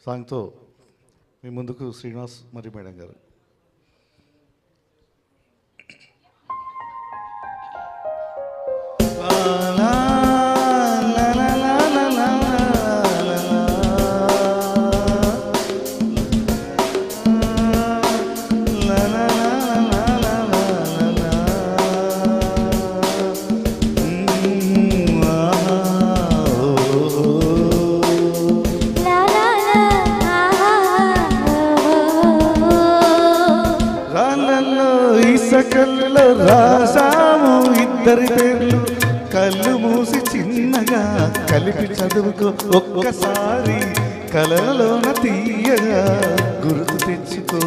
సాంగ్తో మీ ముందుకు శ్రీనివాస్ మరి మేడం గారు. కళ్ళలో రాసాము ఇద్దరి పేర్లు, కళ్ళు మూసి చిన్నగా కలిపి చదువుకో ఒక్కసారి, కలలోన తీయగా గుర్తు తెచ్చుకో.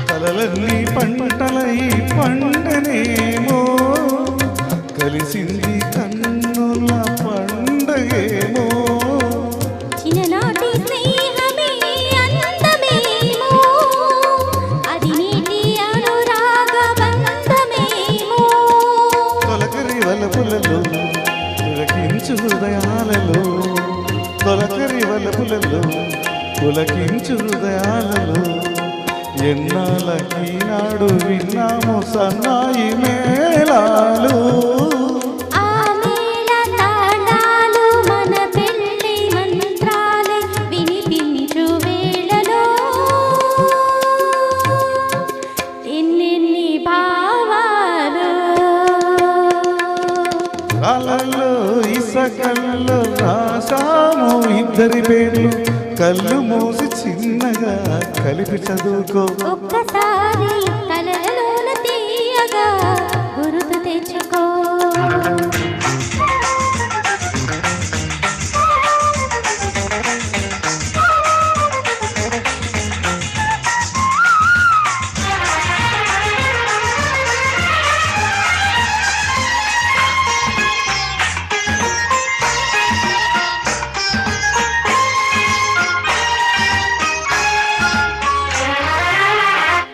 కలలన్నీ పంటలై పండనేమో, కలిసింది కన్నుల పండగేమో, చిన్ననాటి స్నేహమే అందమేమో, అది నీటి అనురాగ బంధమేమో, తొలకరి వలపులలో పులకించు హృదయాలలో, తొలకరి వలపులలో పులకించు హృదయాలలో, ఎన్నాళ్ళకీనాడు విన్నాము సన్నాయి మేళాలు, ఆ మేళ తాళాలు మన పెళ్లి మంత్రాలే వినిపించు వేళలో, ఎన్నెన్ని భావాలు. కాలంలో ఇసకల్లో రాసాము ఇద్దరి పేర్లు, కళ్ళు మూసి చిన్నగా కలిపి చదువుకో ఒక్కసారి, కలలోన తీయగా గుర్తు తెచ్చుకో.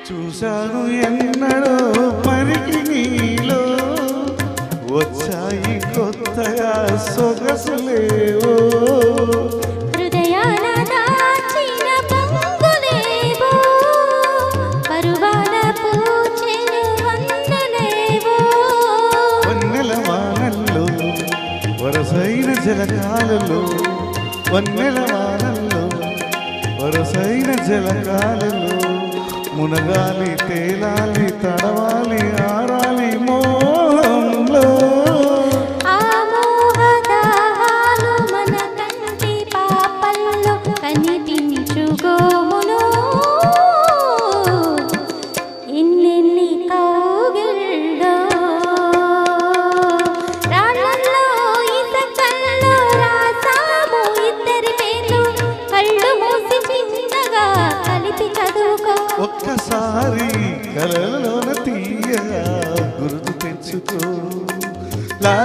చూశాను ఎన్నడో మరికి నీలో, వచ్చాయి కొత్తగా సొగసులేవో, హృదయాన దాచిన పొంగులేవో, పరువాల పూచెను వందలేవో, వన్నెల వానల్లో వరసైన జలకాలలో, వన్నెల వానల్లో వరసైన జలకాలలో, మునగాలి తేలాలి తడవాలి ఆరాలి మోహంలో, ఆ మోహదాహాలు మన కంటి పాపల్లో కనిపించు గోములు, ఎన్నెన్ని కౌగిళ్ళో. రాళ్ళల్లో ఇసకల్లో రాసాము ఇద్దరి పేర్లు, కళ్ళు మూసి చిన్నగా కలిపి చదువుకో ఒక్కసారి, కలలోన తీయగా గుర్తు తెచ్చుకో. లా